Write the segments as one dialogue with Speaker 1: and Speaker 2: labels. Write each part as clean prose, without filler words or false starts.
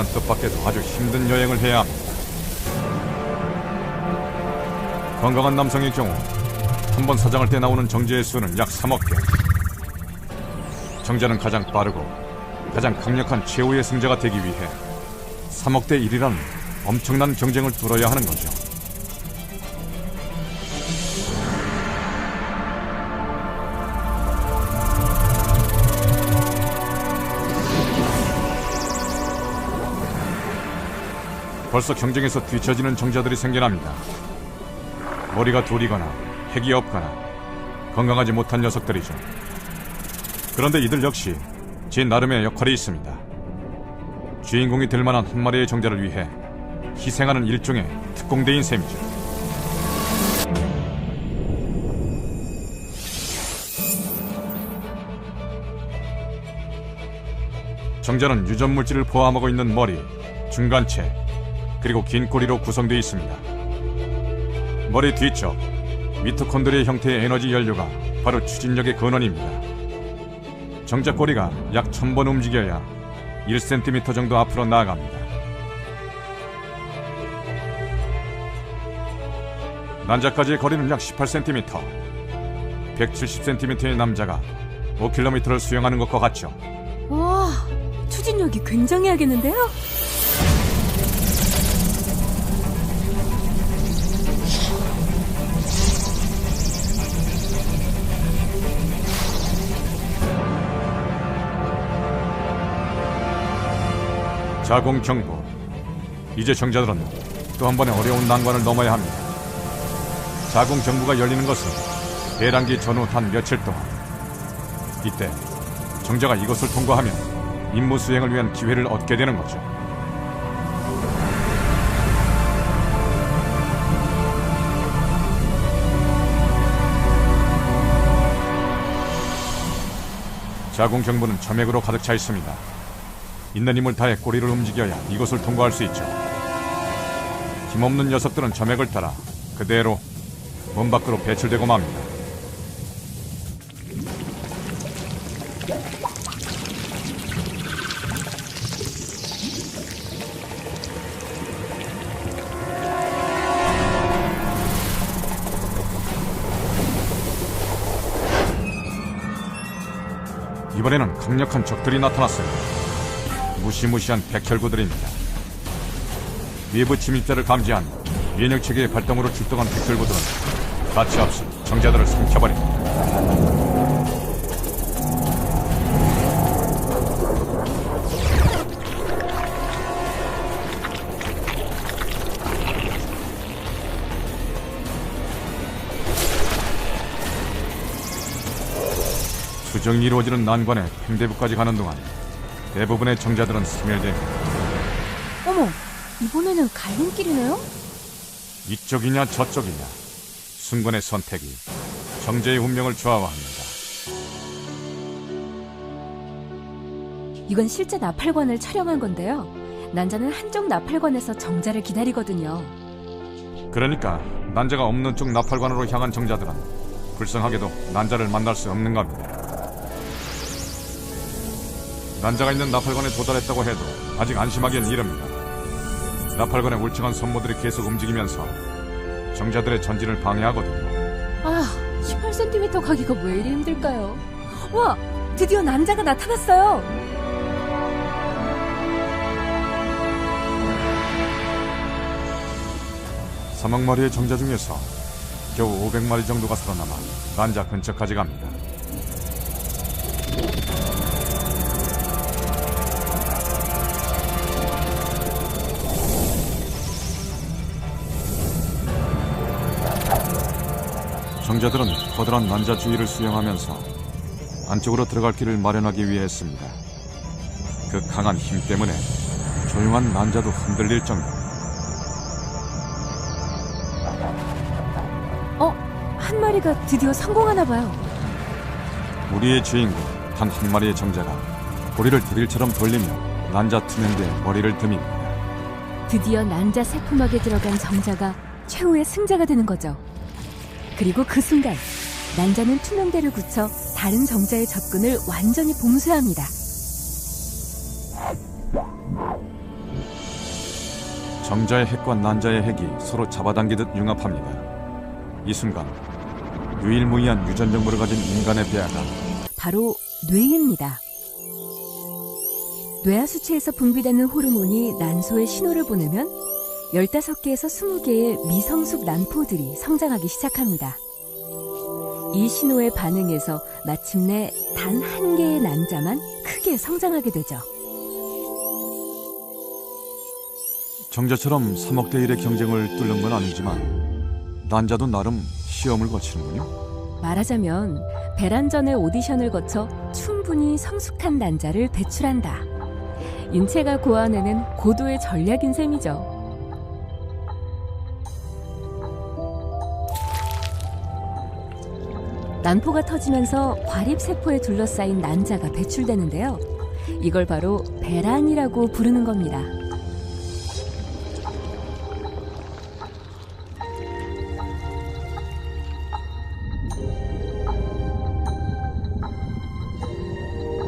Speaker 1: 뜻밖에도 아주 힘든 여행을 해야 합니다. 건강한 남성의 경우 한 번 사장할 때 나오는 정제의 수는 약 3억 개. 정제는 가장 빠르고 가장 강력한 최후의 승자가 되기 위해 3억 대 1이라는 엄청난 경쟁을 뚫어야 하는 거죠. 벌써 경쟁에서 뒤처지는 정자들이 생겨납니다. 머리가 둘이거나 핵이 없거나 건강하지 못한 녀석들이죠. 그런데 이들 역시 제 나름의 역할이 있습니다. 주인공이 될 만한 한 마리의 정자를 위해 희생하는 일종의 특공대인 셈이죠. 정자는 유전물질을 포함하고 있는 머리, 중간체, 그리고 긴 꼬리로 구성되어 있습니다. 머리 뒤쪽, 미토콘드리아 형태의 에너지 연료가 바로 추진력의 근원입니다. 정자 꼬리가 약 1000번 움직여야 1cm 정도 앞으로 나아갑니다. 난자까지의 거리는 약 18cm, 170cm의 남자가 5km를 수영하는 것과 같죠.
Speaker 2: 와, 추진력이 굉장해야겠는데요?
Speaker 1: 자공 경보. 이제 정자들은 또 한 번의 어려운 난관을 넘어야 합니다. 자공 경보가 열리는 것은 대란기 전후 단 며칠 동안. 이때 정자가 이것을 통과하면 임무 수행을 위한 기회를 얻게 되는 거죠. 자공 경보는 점액으로 가득 차 있습니다. 있는 힘을 다해 꼬리를 움직여야 이곳을 통과할 수 있죠. 힘없는 녀석들은 점액을 따라 그대로 몸 밖으로 배출되고 맙니다. 이번에는 강력한 적들이 나타났습니다. 무시무시한 백혈구들입니다. 외부 침입자를 감지한 면역체계의 발동으로 출동한 백혈구들은 가차없이 정자들을 삼켜버립니다. 수정이 이루어지는 난관에 팽대부까지 가는 동안 대부분의 정자들은 소멸됩니다.
Speaker 2: 어머, 이번에는 갈림길이네요?
Speaker 1: 이쪽이냐 저쪽이냐 순간의 선택이 정자의 운명을 좌우합니다.
Speaker 2: 이건 실제 나팔관을 촬영한 건데요. 난자는 한쪽 나팔관에서 정자를 기다리거든요.
Speaker 1: 그러니까 난자가 없는 쪽 나팔관으로 향한 정자들은 불쌍하게도 난자를 만날 수 없는 겁니다. 난자가 있는 나팔관에 도달했다고 해도 아직 안심하기엔 이릅니다. 나팔관의 울창한 선모들이 계속 움직이면서 정자들의 전진을 방해하거든요.
Speaker 2: 아, 18cm 가기가 왜 이리 힘들까요? 와, 드디어 난자가 나타났어요.
Speaker 1: 사막 마리의 정자 중에서 겨우 500마리 정도가 살아남아 난자 근처까지 갑니다. 정자들은 커다란 난자 주위를 수영하면서 안쪽으로 들어갈 길을 마련하기 위해 했습니다. 그 강한 힘 때문에 조용한 난자도 흔들릴 정도.
Speaker 2: 한 마리가 드디어 성공하나 봐요.
Speaker 1: 우리의 주인공 단 한 마리의 정자가 고리를 드릴처럼 돌리며 난자 투명대에 머리를 듭니다.
Speaker 2: 드디어 난자 세포막에 들어간 정자가 최후의 승자가 되는 거죠. 그리고 그 순간 난자는 투명대를 굳혀 다른 정자의 접근을 완전히 봉쇄합니다.
Speaker 1: 정자의 핵과 난자의 핵이 서로 잡아당기듯 융합합니다. 이 순간 유일무이한 유전적물을 가진 인간의 배아가
Speaker 2: 바로 뇌입니다. 뇌하 수체에서 분비되는 호르몬이 난소에 신호를 보내면 15개에서 20개의 미성숙 난포들이 성장하기 시작합니다. 이 신호에 반응해서 마침내 단 한 개의 난자만 크게 성장하게 되죠.
Speaker 1: 정자처럼 3억 대 1의 경쟁을 뚫는 건 아니지만 난자도 나름 시험을 거치는군요.
Speaker 2: 말하자면 배란전의 오디션을 거쳐 충분히 성숙한 난자를 배출한다. 인체가 고안해낸 고도의 전략인 셈이죠. 난포가 터지면서 과립세포에 둘러싸인 난자가 배출되는데요. 이걸 바로 배란이라고 부르는 겁니다.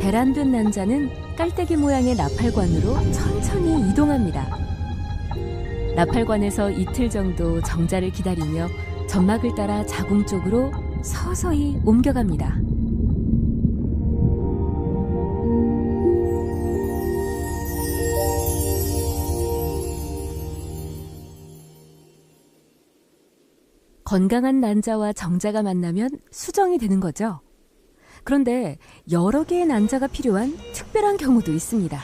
Speaker 2: 배란된 난자는 깔때기 모양의 나팔관으로 천천히 이동합니다. 나팔관에서 이틀 정도 정자를 기다리며 점막을 따라 자궁 쪽으로 서서히 옮겨갑니다. 건강한 난자와 정자가 만나면 수정이 되는 거죠. 그런데 여러 개의 난자가 필요한 특별한 경우도 있습니다.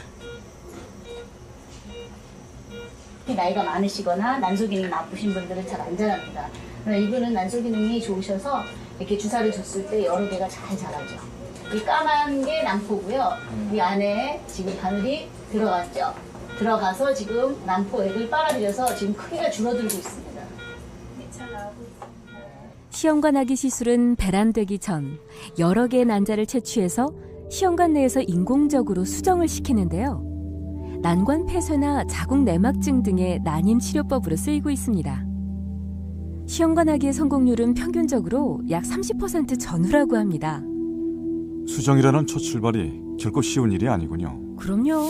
Speaker 3: 나이가 많으시거나 난소 기능이 나쁘신 분들은 잘 안 자랍니다. 그러나 이분은 난소 기능이 좋으셔서 이렇게 주사를 줬을 때 여러 개가 잘 자라죠. 이 까만 게 난포고요. 이 안에 지금 바늘이 들어갔죠. 들어가서 지금 난포액을 빨아들여서 지금 크기가 줄어들고 있습니다.
Speaker 2: 시험관하기 시술은 배란되기 전 여러 개의 난자를 채취해서 시험관 내에서 인공적으로 수정을 시키는데요. 난관 폐쇄나 자궁 내막증 등의 난임 치료법으로 쓰이고 있습니다. 시험관하기의 성공률은 평균적으로 약 30% 전후라고 합니다.
Speaker 1: 수정이라는 첫 출발이 결코 쉬운 일이 아니군요.
Speaker 2: 그럼요.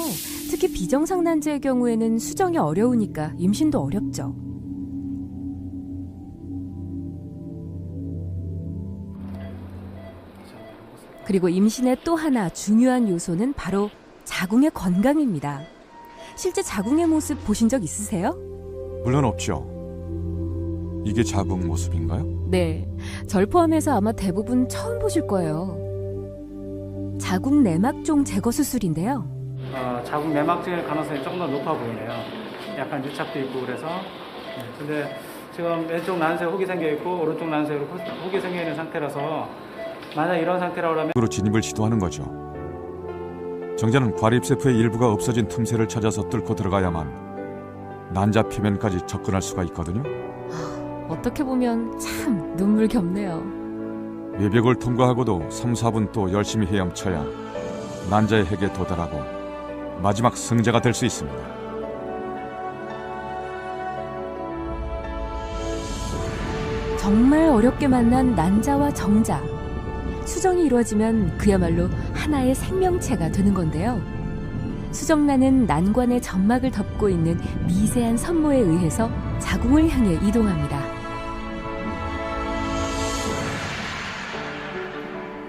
Speaker 2: 특히 비정상 난자의 경우에는 수정이 어려우니까 임신도 어렵죠. 그리고 임신의 또 하나 중요한 요소는 바로 자궁의 건강입니다. 실제 자궁의 모습 보신 적 있으세요?
Speaker 1: 물론 없죠. 이게 자궁 모습인가요?
Speaker 2: 네, 절 포함해서 아마 대부분 처음 보실 거예요. 자궁 내막종 제거 수술인데요.
Speaker 4: 자궁 내막증의 가능성이 조금 더 높아 보이네요. 약간 유착도 있고 그래서. 근데 지금 왼쪽 난소에 혹이 생겨 있고 오른쪽 난소에 혹이 생겨 있는 상태라서 만약 이런 상태라고 하면
Speaker 1: 진입을 시도하는 거죠. 정자는 과립세포의 일부가 없어진 틈새를 찾아서 뚫고 들어가야만 난자 표면까지 접근할 수가 있거든요.
Speaker 2: 어떻게 보면 참 눈물겹네요.
Speaker 1: 외벽을 통과하고도 3, 4분 또 열심히 헤엄쳐야 난자의 핵에 도달하고 마지막 승자가 될 수 있습니다.
Speaker 2: 정말 어렵게 만난 난자와 정자. 수정이 이루어지면 그야말로 하나의 생명체가 되는 건데요. 수정란은 난관의 점막을 덮고 있는 미세한 선모에 의해서 자궁을 향해 이동합니다.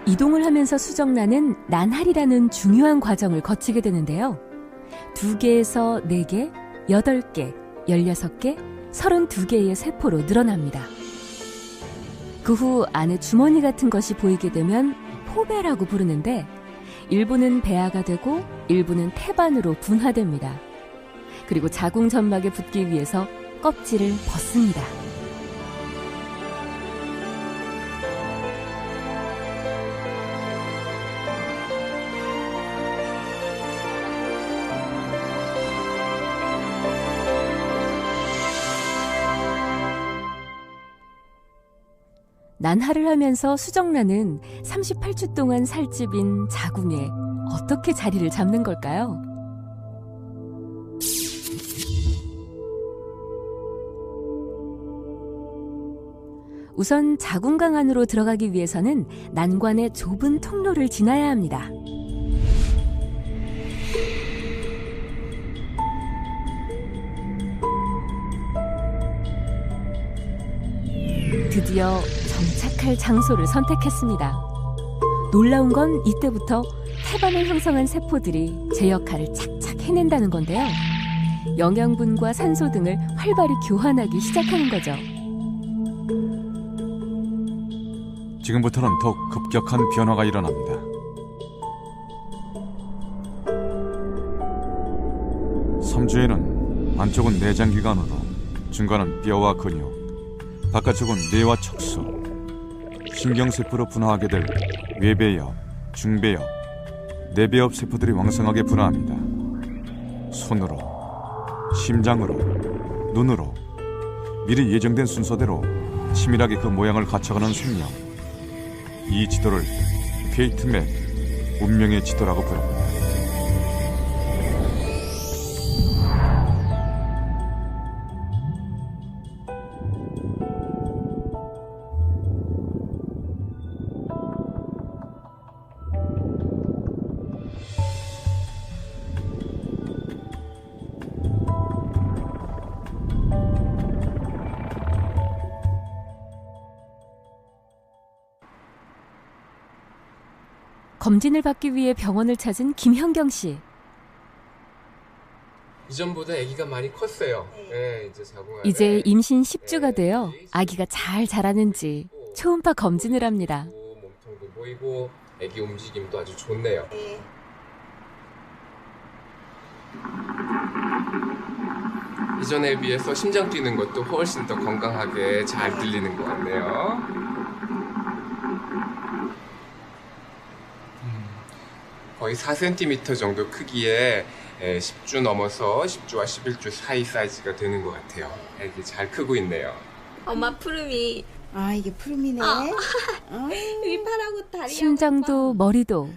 Speaker 2: 이동을 하면서 수정란은 난할이라는 중요한 과정을 거치게 되는데요. 2개에서 4개, 8개, 16개, 32개의 세포로 늘어납니다. 그 후 안에 주머니 같은 것이 보이게 되면 포배라고 부르는데 일부는 배아가 되고 일부는 태반으로 분화됩니다. 그리고 자궁 점막에 붙기 위해서 껍질을 벗습니다. 난할을 하면서 수정란은 38주 동안 살집인 자궁에 어떻게 자리를 잡는 걸까요? 우선 자궁강 안으로 들어가기 위해서는 난관의 좁은 통로를 지나야 합니다. 드디어 정착할 장소를 선택했습니다. 놀라운 건 이때부터 태반을 형성한 세포들이 제 역할을 착착 해낸다는 건데요. 영양분과 산소 등을 활발히 교환하기 시작하는 거죠.
Speaker 1: 지금부터는 더욱 급격한 변화가 일어납니다. 삼주에는 안쪽은 내장기관으로, 중간은 뼈와 근육, 바깥쪽은 뇌와 척수, 신경세포로 분화하게 될 외배엽, 중배엽, 내배엽 세포들이 왕성하게 분화합니다. 손으로, 심장으로, 눈으로 미리 예정된 순서대로 치밀하게 그 모양을 갖춰가는 생명. 이 지도를 페이트 맵, 운명의 지도라고 부릅니다.
Speaker 2: 검진을 받기 위해 병원을 찾은 김현경 씨.
Speaker 5: 이전보다 아기가 많이 컸어요. 네, 이제 자궁 안에
Speaker 2: 이제 임신 10주가 되어 아기가 잘 자라는지 초음파 검진을 합니다.
Speaker 5: 몸통도 보이고 아기 움직임도 아주 좋네요. 이전에 비해서 심장 뛰는 것도 훨씬 더 건강하게 잘 들리는 것 같네요. 거의 4cm 정도 크기에 10주 넘어서 10주와 11주 사이 사이즈가 되는 것 같아요. 애기 잘 크고 있네요.
Speaker 6: 엄마 푸름이.
Speaker 7: 아, 이게 푸름이네.
Speaker 6: 여기 팔하고 다리.
Speaker 2: 심장도 머리도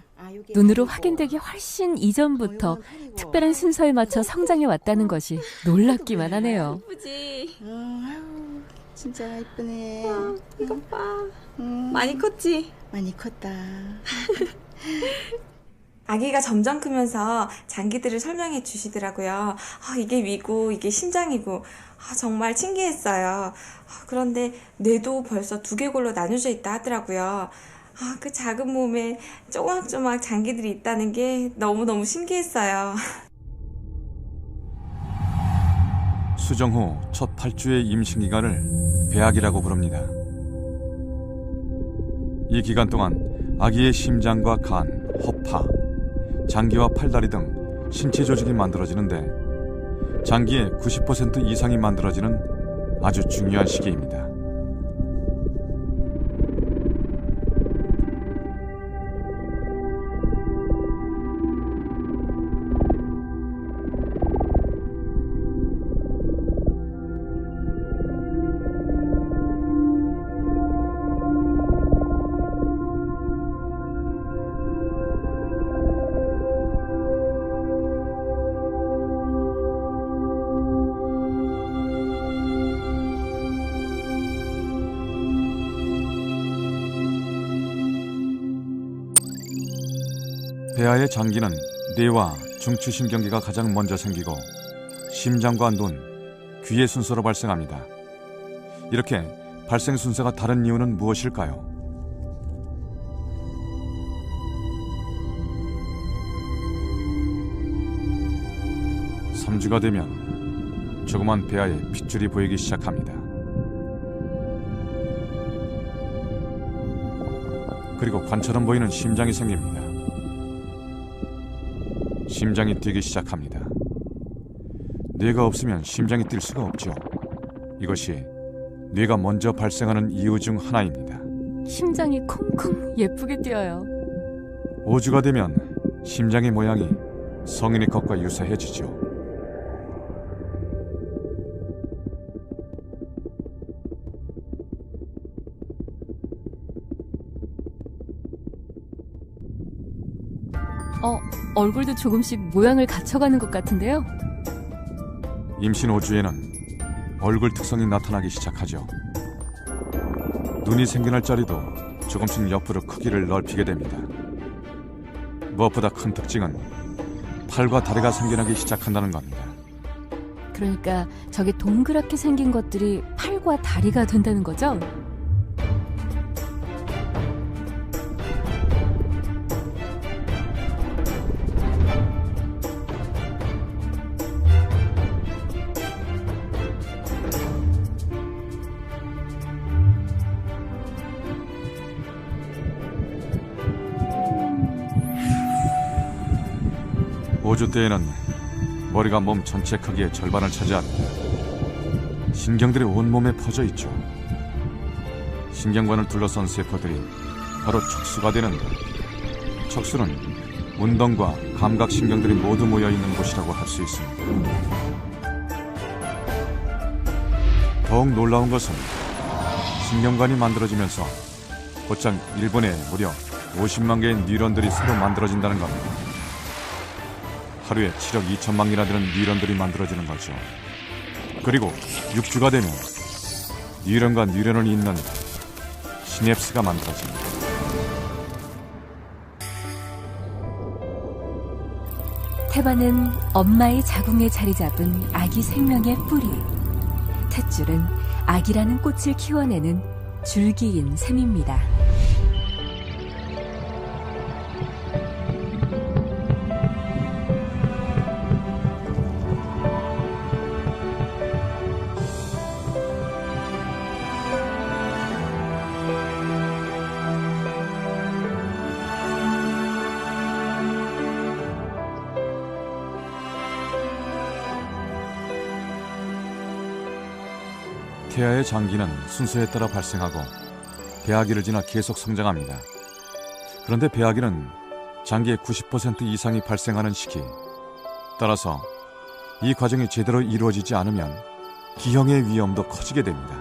Speaker 2: 눈으로 확인되기 훨씬 이전부터 특별한 순서에 맞춰 성장해 왔다는 것이 놀랍기만 하네요.
Speaker 6: 예쁘지.
Speaker 7: 아유, 진짜 예쁘네.
Speaker 6: 이것 봐. 많이 컸지?
Speaker 7: 많이 컸다.
Speaker 8: 아기가 점점 크면서 장기들을 설명해 주시더라고요. 이게 위고 이게 심장이고 정말 신기했어요. 그런데 뇌도 벌써 두개골로 나눠져 있다 하더라고요. 그 작은 몸에 조막조막 장기들이 있다는 게 너무너무 신기했어요.
Speaker 1: 수정 후 첫 8주의 임신 기간을 배악이라고 부릅니다. 이 기간 동안 아기의 심장과 간, 허파, 장기와 팔다리 등 신체 조직이 만들어지는데 장기의 90% 이상이 만들어지는 아주 중요한 시기입니다. 배아의 장기는 뇌와 중추신경계가 가장 먼저 생기고 심장과 눈, 귀의 순서로 발생합니다. 이렇게 발생 순서가 다른 이유는 무엇일까요? (3주가) 되면 조그만 배아에 핏줄이 보이기 시작합니다. 그리고 관처럼 보이는 심장이 생깁니다. 심장이 뛰기 시작합니다. 뇌가 없으면 심장이 뛸 수가 없죠. 이것이 뇌가 먼저 발생하는 이유 중 하나입니다.
Speaker 2: 심장이 콩콩 예쁘게 뛰어요.
Speaker 1: 5주가 되면 심장의 모양이 성인의 것과 유사해지죠.
Speaker 2: 얼굴도 조금씩 모양을 갖춰가는 것 같은데요.
Speaker 1: 임신 5주에는 얼굴 특성이 나타나기 시작하죠. 눈이 생겨날 자리도 조금씩 옆으로 크기를 넓히게 됩니다. 무엇보다 큰 특징은 팔과 다리가 생겨나기 시작한다는 겁니다.
Speaker 2: 그러니까 저게 동그랗게 생긴 것들이 팔과 다리가 된다는 거죠?
Speaker 1: 모주 때에는 머리가 몸 전체 크기의 절반을 차지합니다. 신경들이 온몸에 퍼져 있죠. 신경관을 둘러싼 세포들이 바로 척수가 되는데, 척수는 운동과 감각신경들이 모두 모여있는 곳이라고 할 수 있습니다. 더욱 놀라운 것은 신경관이 만들어지면서 곧장 1분에 무려 50만 개의 뉴런들이 새로 만들어진다는 겁니다. 하루에 7억 2천만 개나 되는 뉴런들이 만들어지는 거죠. 그리고 6주가 되면 뉴런과 뉴런을 잇는 시냅스가 만들어집니다.
Speaker 2: 태반은 엄마의 자궁에 자리 잡은 아기 생명의 뿌리. 탯줄은 아기라는 꽃을 키워내는 줄기인 셈입니다.
Speaker 1: 태아의 장기는 순서에 따라 발생하고 배아기를 지나 계속 성장합니다. 그런데 배아기는 장기의 90% 이상이 발생하는 시기, 따라서 이 과정이 제대로 이루어지지 않으면 기형의 위험도 커지게 됩니다.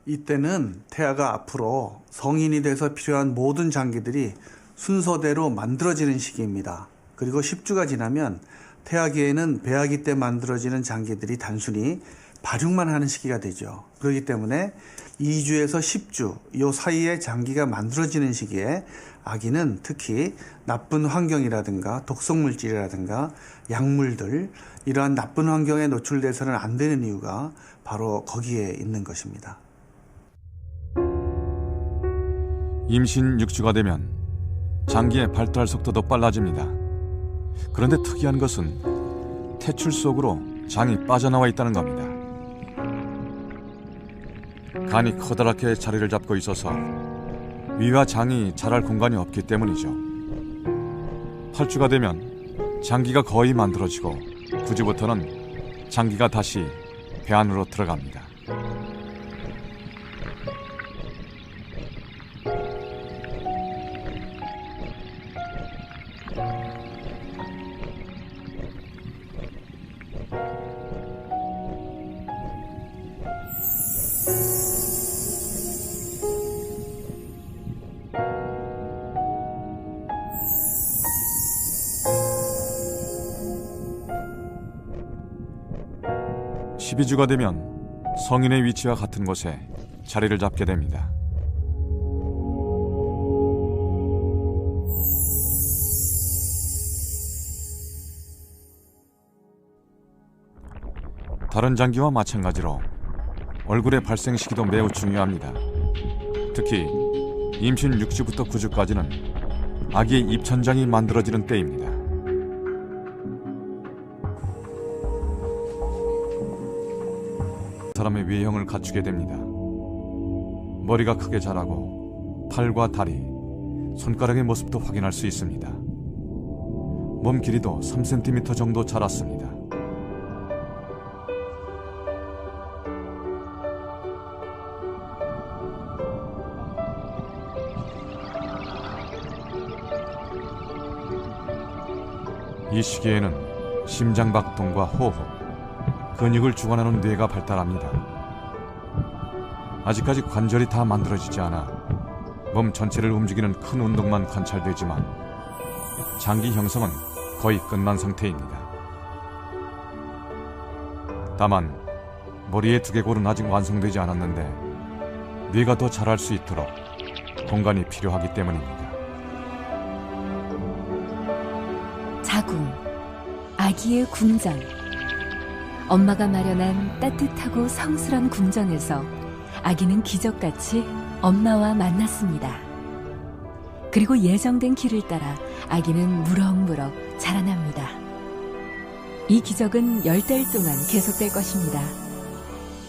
Speaker 9: 이때는 태아가 앞으로 성인이 돼서 필요한 모든 장기들이 순서대로 만들어지는 시기입니다. 그리고 10주가 지나면 태아기에는 배아기 때 만들어지는 장기들이 단순히 발육만 하는 시기가 되죠. 그렇기 때문에 2주에서 10주 이 사이에 장기가 만들어지는 시기에 아기는 특히 나쁜 환경이라든가 독성물질이라든가 약물들, 이러한 나쁜 환경에 노출돼서는 안 되는 이유가 바로 거기에 있는 것입니다.
Speaker 1: 임신 6주가 되면 장기의 발달 속도도 빨라집니다. 그런데 특이한 것은 탯줄 속으로 장이 빠져나와 있다는 겁니다. 간이 커다랗게 자리를 잡고 있어서 위와 장이 자랄 공간이 없기 때문이죠. 8주가 되면 장기가 거의 만들어지고 9주부터는 장기가 다시 배 안으로 들어갑니다. 음. 12주가 되면 성인의 위치와 같은 곳에 자리를 잡게 됩니다. 다른 장기와 마찬가지로 얼굴의 발생 시기도 매우 중요합니다. 특히 임신 6주부터 9주까지는 아기의 입천장이 만들어지는 때입니다. 사람의 외형을 갖추게 됩니다. 머리가 크게 자라고 팔과 다리, 손가락의 모습도 확인할 수 있습니다. 몸 길이도 3cm 정도 자랐습니다. 이 시기에는 심장박동과 호흡, 근육을 주관하는 뇌가 발달합니다. 아직까지 관절이 다 만들어지지 않아 몸 전체를 움직이는 큰 운동만 관찰되지만 장기 형성은 거의 끝난 상태입니다. 다만 머리의 두개골은 아직 완성되지 않았는데 뇌가 더 자랄 수 있도록 공간이 필요하기 때문입니다.
Speaker 2: 자궁, 아기의 궁전. 엄마가 마련한 따뜻하고 성스런 궁전에서 아기는 기적같이 엄마와 만났습니다. 그리고 예정된 길을 따라 아기는 무럭무럭 자라납니다. 이 기적은 10달 동안 계속될 것입니다.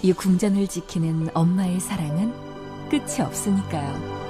Speaker 2: 이 궁전을 지키는 엄마의 사랑은 끝이 없으니까요.